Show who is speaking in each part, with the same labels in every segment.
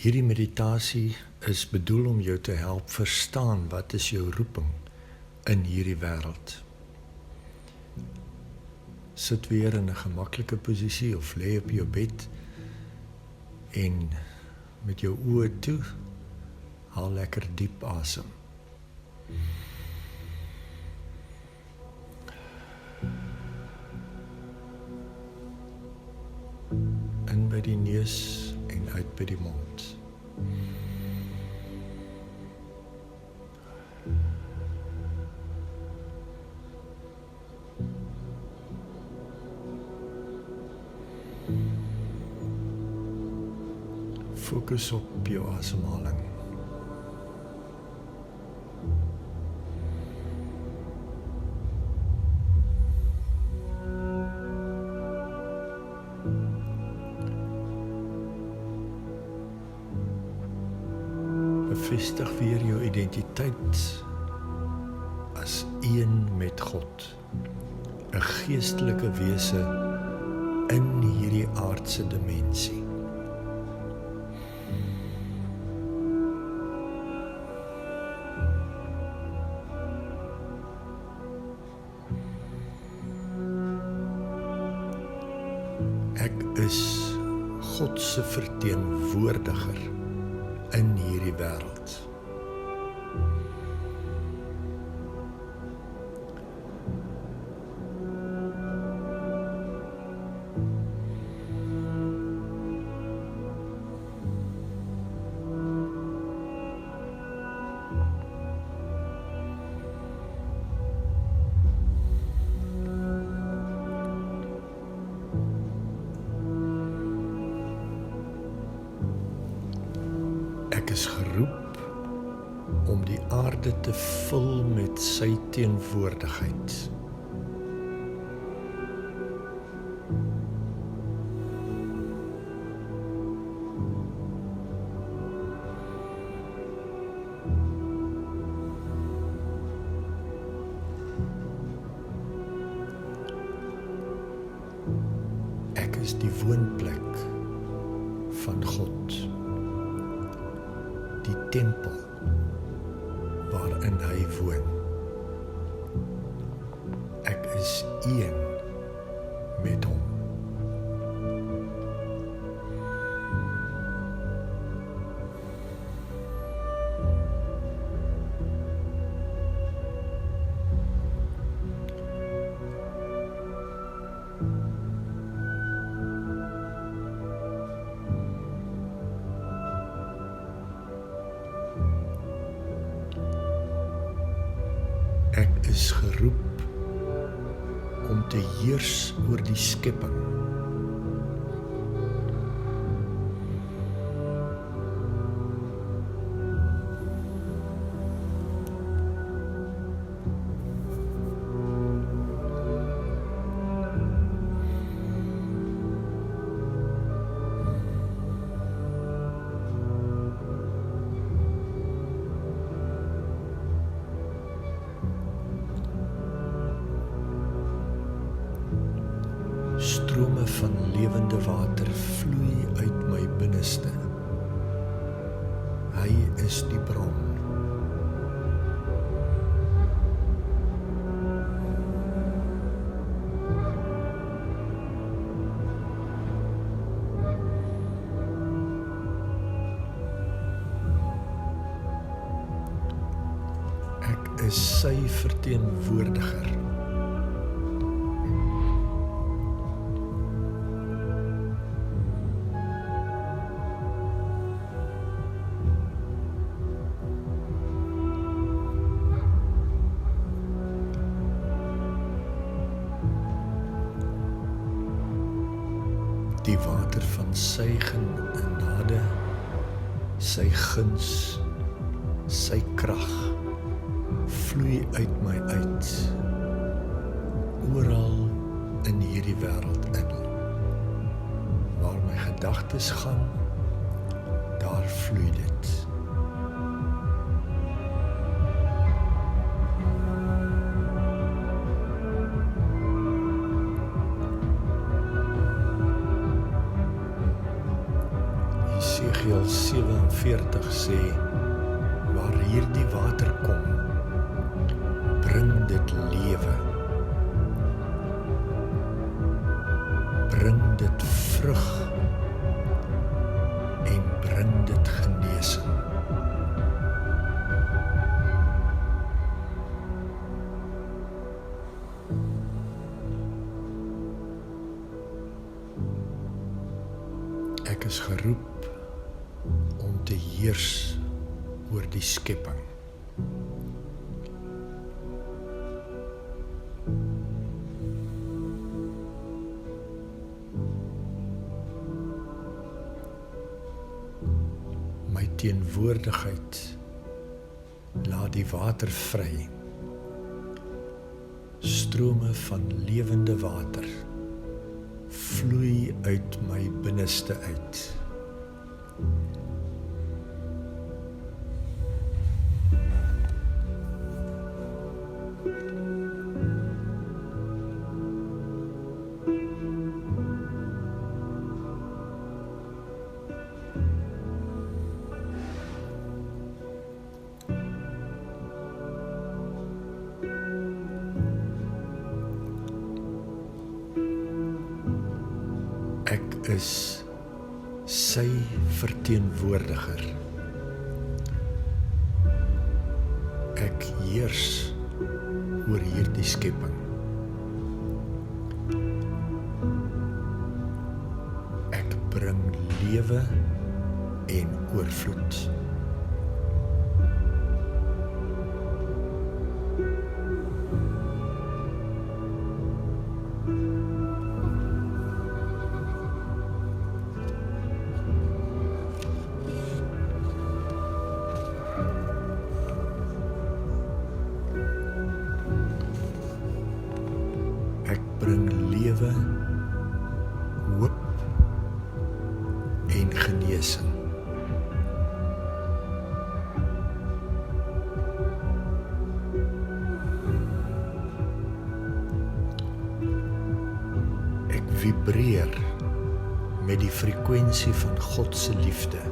Speaker 1: Hierdie meditasie is bedoel om jou te help verstaan wat is jou roeping in hierdie wêreld. Sit weer in 'n gemaklike posisie of lê op jou bed en met jou oë toe, haal lekker diep asem. In by die neus en uit by die mond. Fokus op jou asemhaling. Bevestig weer jou identiteit as een met God, 'n geestelike wese in hierdie aardse dimensie. Ek is God se verteenwoordiger in hierdie wêreld. Ek is geroep om die aarde te vul met sy teenwoordigheid. Ek is die woonplek van God. Die tempel waarin hy woon. Ek is een met hom. Ek is geroep om te heers oor die skepping. Strome van lewende water vloei uit my binneste. Hy is die bron. Ek is sy verteenwoordiger. Die water van sy genade, sy guns, sy krag vloei uit my uit, oral in hierdie wêreld in. Waar my gedagtes gaan, daar vloei dit. Esegiel 47 sê, waar hierdie water kom, bring dit lewe. Bring dit vrug en bring dit genesing. Ek is geroep om te heers oor die skepping. My teenwoordigheid laat die water vry. Strome van lewende water vloei uit my binneste uit. Ek is sy verteenwoordiger. Ek heers oor hierdie skepping. Ek bring lewe en oorvloed. Ek bring lewe, hoop en genesing. Ek vibreer met die frekwensie van God se liefde.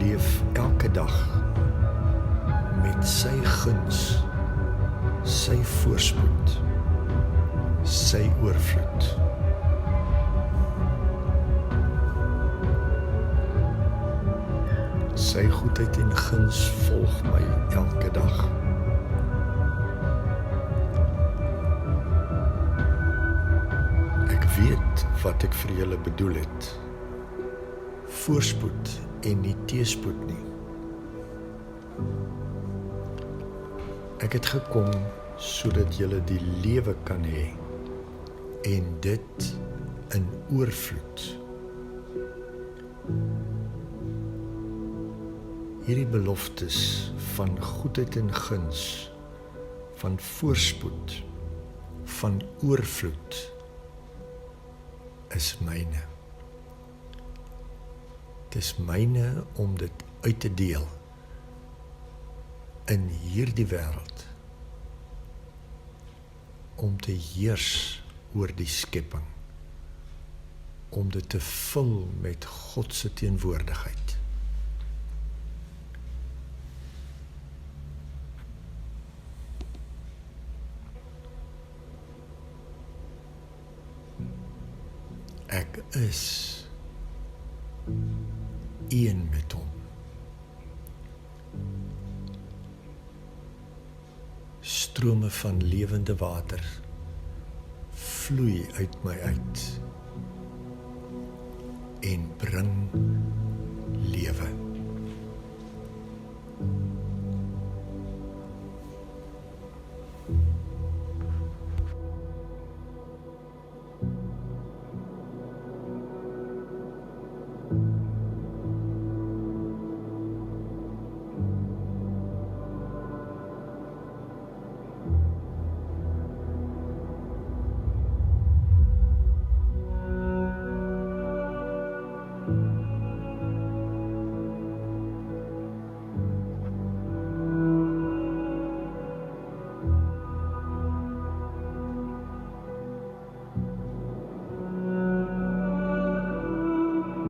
Speaker 1: Leef elke dag met sy guns, sy voorspoed, sy oorvloed. Sy goedheid en guns volg my elke dag. Ek weet wat ek vir julle bedoel het. Voorspoed en nie teëspoed nie. Ek het gekom sodat julle die lewe kan hê en dit in oorvloed. Hierdie beloftes van goedheid en guns, van voorspoed, van oorvloed is myne. Het is myne om dit uit te deel in hierdie wêreld, om te heers oor die skepping, om dit te vul met God se teenwoordigheid. Ek is een met hom. Strome van lewende water vloei uit my uit en bring lewe.